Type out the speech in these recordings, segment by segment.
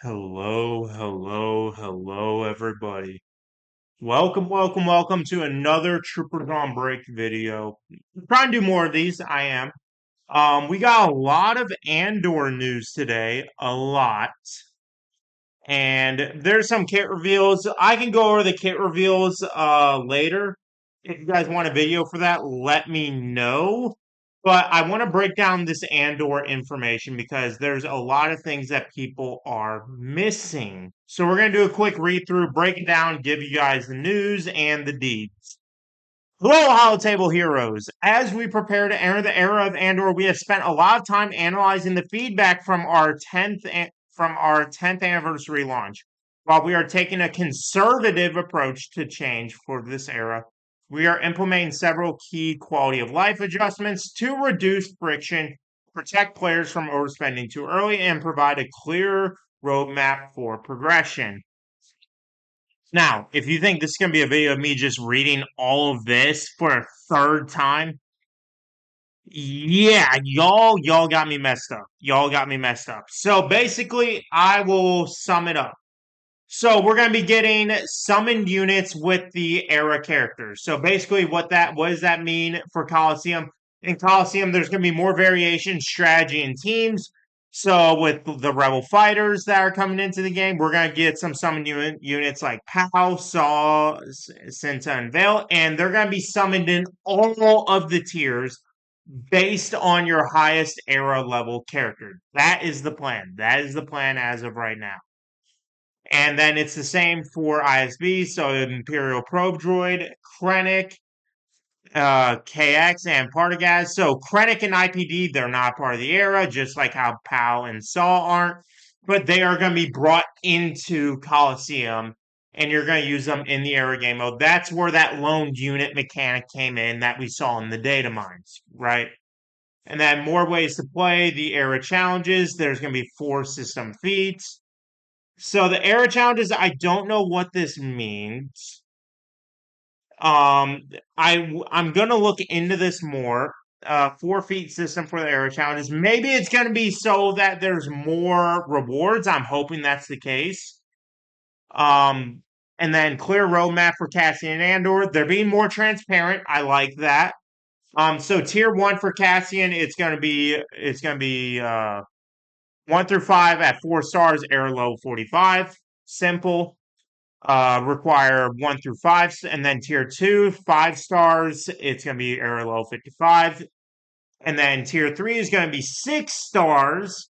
Hello, everybody. Welcome to another Troopers on Break video. I'm trying to do more of these. I am. We got a lot of Andor news today. A lot. And there's some kit reveals. I can go over the kit reveals later. If you guys want a video for that, let me know. But I want to break down this Andor information because there's a lot of things that people are missing. So we're going to do a quick read through, break it down, give you guys the news and the deeds. Hello, Holotable heroes. As we prepare to enter the era of Andor, we have spent a lot of time analyzing the feedback from our 10th anniversary launch. While we are taking a conservative approach to change for this era, we are implementing several key quality of life adjustments to reduce friction, protect players from overspending too early, and provide a clear roadmap for progression. Now, if you think this is going to be a video of me just reading all of this for a third time, yeah, y'all got me messed up. Y'all got me messed up. So basically, I will sum it up. So we're going to be getting summoned units with the era characters. So basically, what does that mean for Coliseum? In Coliseum, there's going to be more variation, strategy, and teams. So with the Rebel fighters that are coming into the game, we're going to get some summoned units like Pow, Saw, Cinta, and Veil, and they're going to be summoned in all of the tiers based on your highest era level character. That is the plan. That is the plan as of right now. And then it's the same for ISB, so Imperial Probe Droid, Krennic, KX, and Partagaz. So Krennic and IPD, they're not part of the era, just like how POW and SAW aren't. But they are going to be brought into Coliseum, and you're going to use them in the era game mode. That's where that loaned unit mechanic came in that we saw in the data mines, right? And then more ways to play the era challenges. There's going to be 4 system feats. So the era challenges, I don't know what this means. I'm gonna look into this more. 4 feet system for the era challenges. Maybe it's gonna be so that there's more rewards. I'm hoping that's the case. Um, and then clear roadmap for Cassian and Andor. They're being more transparent. I like that. So tier 1 for Cassian, it's gonna be 1 through 5 at 4 stars, era level 45. Simple. Require 1 through 5, and then tier 2, 5 stars. It's going to be era level 55. And then tier 3 is going to be 6 stars.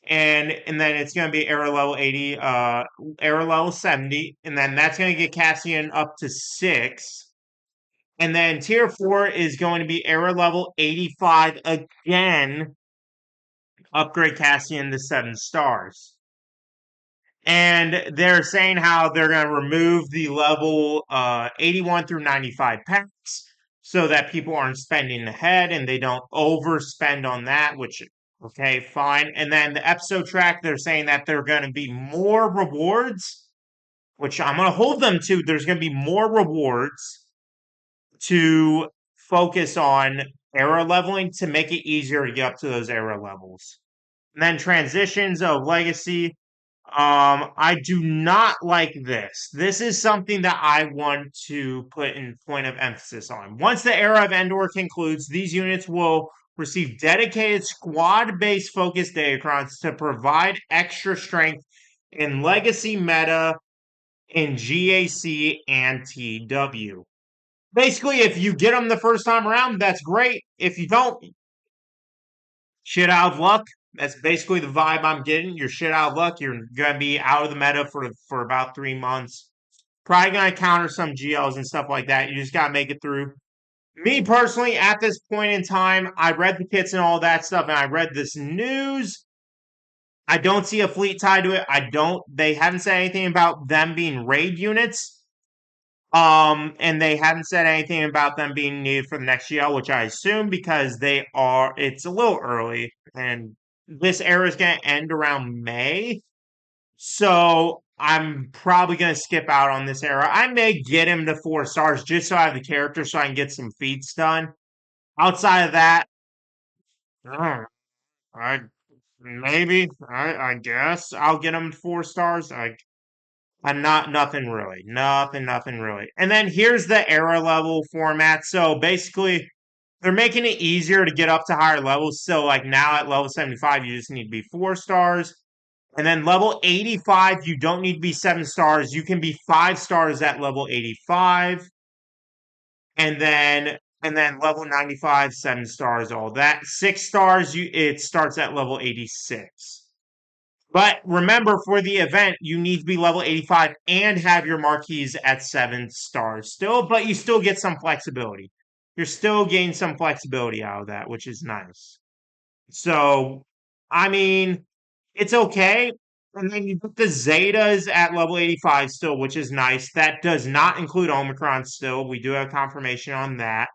And then it's going to be era level 80, era level 70. And then that's going to get Cassian up to 6. And then tier 4 is going to be era level 85 again. Upgrade Cassian to 7 stars. And they're saying how they're going to remove the level 81 through 95 packs so that people aren't spending ahead and they don't overspend on that, which, okay, fine. And then the episode track, they're saying that there are going to be more rewards, which I'm going to hold them to. There's going to be more rewards to focus on era leveling to make it easier to get up to those era levels. And then transitions of legacy. I do not like this. This is something that I want to put in point of emphasis on. Once the era of Endor concludes, these units will receive dedicated squad-based focus Datacrons to provide extra strength in legacy meta in GAC and TW. Basically, if you get them the first time around, that's great. If you don't, shit out of luck. That's basically the vibe I'm getting. You're shit out of luck. You're gonna be out of the meta for about 3 months. Probably gonna counter some GLs and stuff like that. You just gotta make it through. Me personally, at this point in time, I read the kits and all that stuff, and I read this news. I don't see a fleet tied to it. They haven't said anything about them being raid units. And they haven't said anything about them being needed for the next GL, which I assume because it's a little early, and this era is going to end around May. So I'm probably going to skip out on this era. I may get him to 4 stars just so I have the character so I can get some feats done. Outside of that, I Maybe. I guess I'll get them 4 stars. I'm not nothing really. Nothing really. And then here's the era level format. So basically they're making it easier to get up to higher levels. So like now at level 75, you just need to be 4 stars. And then level 85, you don't need to be 7 stars. You can be 5 stars at level 85. And then level 95, 7 stars, all that. 6 stars, it starts at level 86. But remember, for the event, you need to be level 85 and have your marquees at 7 stars still, but you still get some flexibility. You're still getting some flexibility out of that, which is nice. So, I mean, it's okay. And then you put the Zetas at level 85 still, which is nice. That does not include Omicron still. We do have confirmation on that.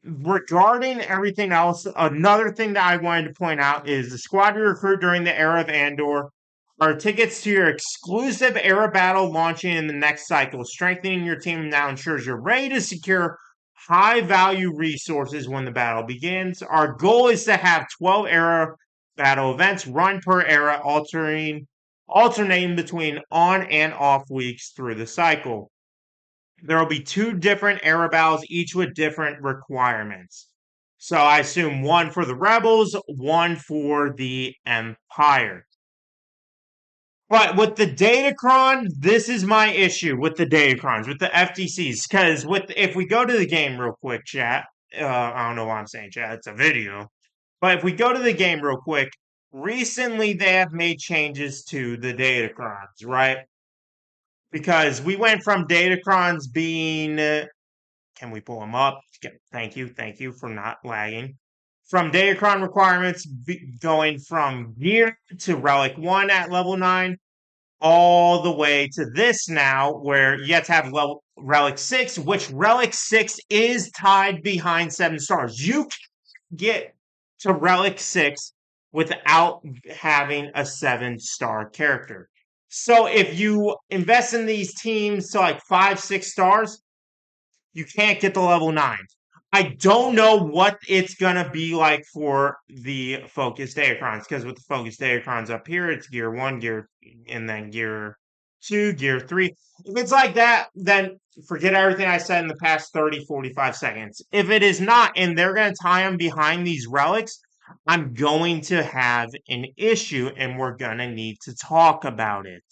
Regarding everything else, another thing that I wanted to point out is the squad you recruit during the era of Andor are tickets to your exclusive era battle launching in the next cycle. Strengthening your team now ensures you're ready to secure high value resources when the battle begins. Our goal is to have 12 era battle events run per era, alternating between on and off weeks through the cycle. There will be 2 different era battles, each with different requirements. So I assume one for the rebels, one for the empire. But with the Datacron, this is my issue with the Datacrons, with the FTCs. Because if we go to the game real quick, chat, I don't know why I'm saying chat, it's a video. But if we go to the game real quick, recently they have made changes to the Datacrons, right? Because we went from Datacrons being can we pull them up? Thank you for not lagging. From Datacron requirements, going from gear to Relic 1 at level 9, all the way to this now, where you have to have level Relic 6, which Relic 6 is tied behind 7 stars. You can get to Relic 6 without having a 7-star character. So if you invest in these teams to like 5, 6 stars, you can't get the level 9. I don't know what it's gonna be like for the focus Datacrons, because with the focus Datacrons up here, it's gear 1, and then gear 2, gear 3. If it's like that, then forget everything I said in the past 30, 45 seconds. If it is not, and they're gonna tie them behind these relics, I'm going to have an issue, and we're gonna need to talk about it.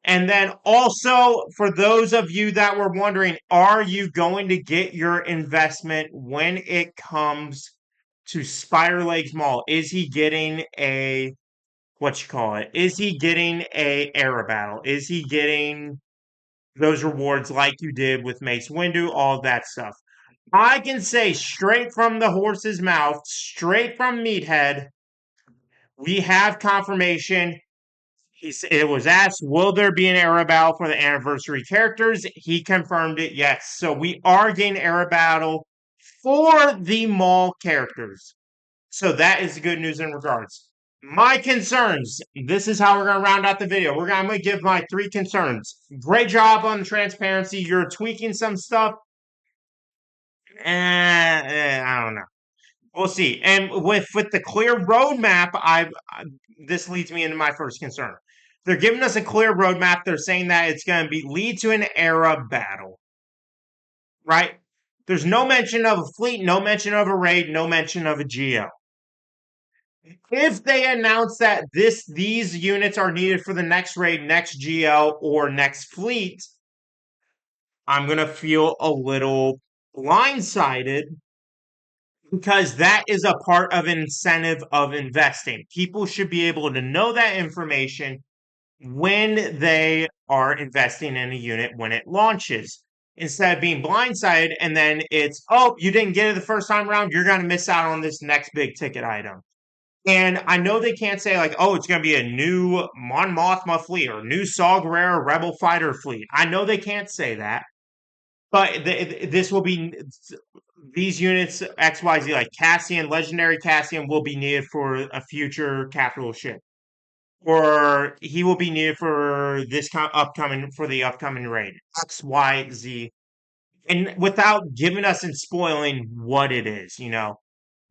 And then also, for those of you that were wondering, are you going to get your investment when it comes to Spider Lakes Mall? Is he getting a, what you call it? Is he getting a era battle? Is he getting those rewards like you did with Mace Windu? All that stuff. I can say straight from the horse's mouth, straight from Meathead, we have confirmation. It was asked, will there be an era battle for the anniversary characters? He confirmed it, yes. So we are getting era battle for the mall characters. So that is the good news in regards. My concerns. This is how we're going to round out the video. I'm going to give my 3 concerns. Great job on the transparency. You're tweaking some stuff. I don't know. We'll see. And with the clear roadmap, this leads me into my first concern. They're giving us a clear roadmap. They're saying that it's going to lead to an era battle, right? There's no mention of a fleet, no mention of a raid, no mention of a GL. If they announce that these units are needed for the next raid, next GL, or next fleet, I'm gonna feel a little blindsided, because that is a part of an incentive of investing. People should be able to know that information when they are investing in a unit when it launches, instead of being blindsided and then it's, oh, you didn't get it the first time around, you're going to miss out on this next big ticket item. And I know they can't say like, oh, it's going to be a new Mon Mothma fleet or new Saw Gerrera Rebel fighter fleet. I know they can't say that, but this will be, these units XYZ, like Cassian, legendary Cassian, will be needed for a future capital ship, or he will be needed for the upcoming raid. X, Y, Z, and without giving us and spoiling what it is,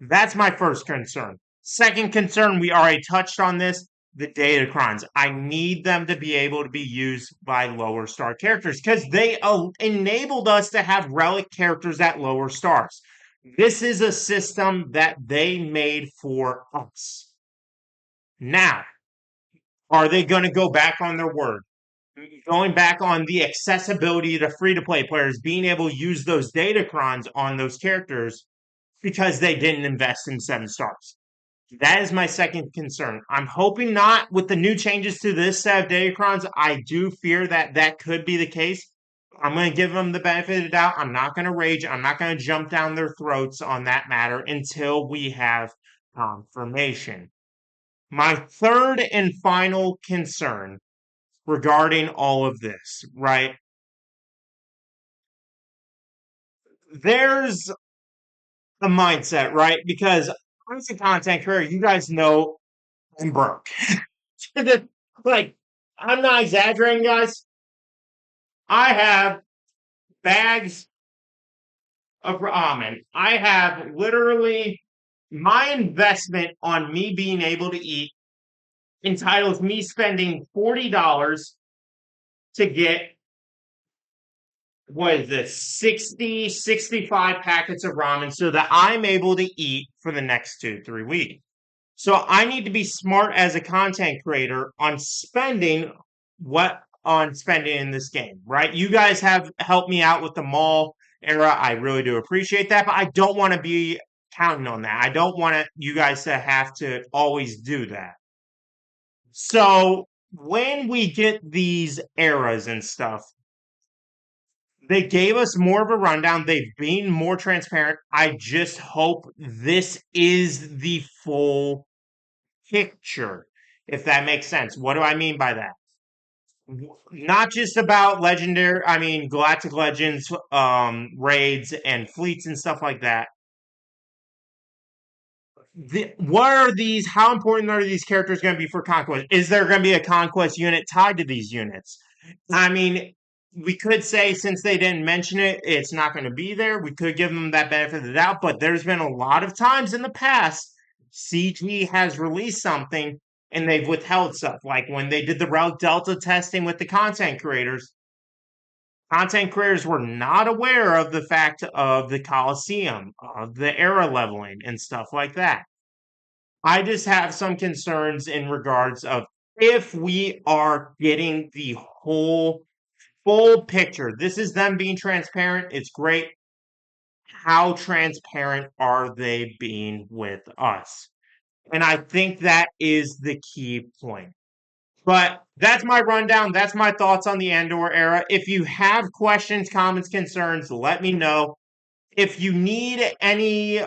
that's my first concern. Second concern, we already touched on this, the datacrons. I need them to be able to be used by lower star characters because they enabled us to have relic characters at lower stars. This is a system that they made for us. Now, are they going to go back on their word? Going back on the accessibility to free to play players, being able to use those datacrons on those characters because they didn't invest in 7 stars. That is my second concern. I'm hoping not with the new changes to this set of datacrons. I do fear that that could be the case. I'm going to give them the benefit of the doubt. I'm not going to rage. I'm not going to jump down their throats on that matter until we have confirmation. My third and final concern regarding all of this, right? There's a mindset, right? Because as a content creator, you guys know I'm broke. Like, I'm not exaggerating, guys. I have bags of ramen. I have literally my investment on me being able to eat entitles me spending $40 to get what is this 65 packets of ramen so that I'm able to eat for the next 2 3 weeks. So I need to be smart as a content creator on spending in this game, right? You guys have helped me out with the mall era. I really do appreciate that, but I don't want to be counting on that. I don't want you guys to have to always do that. So when we get these eras and stuff, they gave us more of a rundown. They've been more transparent. I just hope this is the full picture, if that makes sense. What do I mean by that? Not just about Galactic Legends, raids and fleets and stuff like that. What are these? How important are these characters going to be for conquest? Is there going to be a conquest unit tied to these units? I mean, we could say since they didn't mention it, it's not going to be there. We could give them that benefit of the doubt, but there's been a lot of times in the past CG has released something and they've withheld stuff. Like when they did the Relic Delta testing with the content creators were not aware of the fact of the Coliseum, of the era leveling, and stuff like that. I just have some concerns in regards of if we are getting the whole full picture. This is them being transparent. It's great. How transparent are they being with us? And I think that is the key point. But that's my rundown. That's my thoughts on the Andor era. If you have questions, comments, concerns, let me know. If you need any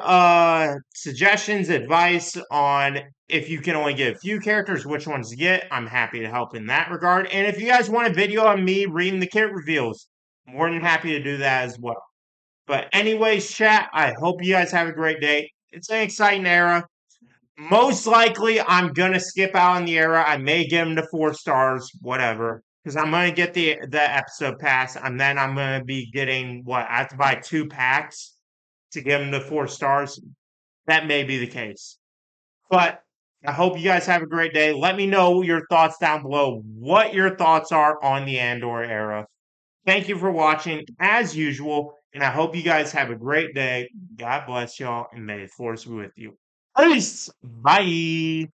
suggestions, advice on if you can only get a few characters, which ones to get, I'm happy to help in that regard. And if you guys want a video on me reading the kit reveals, more than happy to do that as well. But anyways, chat, I hope you guys have a great day. It's an exciting era. Most likely, I'm gonna skip out on the era. I may get them to 4 stars, whatever, because I'm gonna get the episode pass, and then I'm gonna be getting what I have to buy 2 packs to get them to 4 stars. That may be the case, but I hope you guys have a great day. Let me know your thoughts down below. What your thoughts are on the Andor era. Thank you for watching, as usual, and I hope you guys have a great day. God bless y'all, and may the force be with you. Peace. Bye.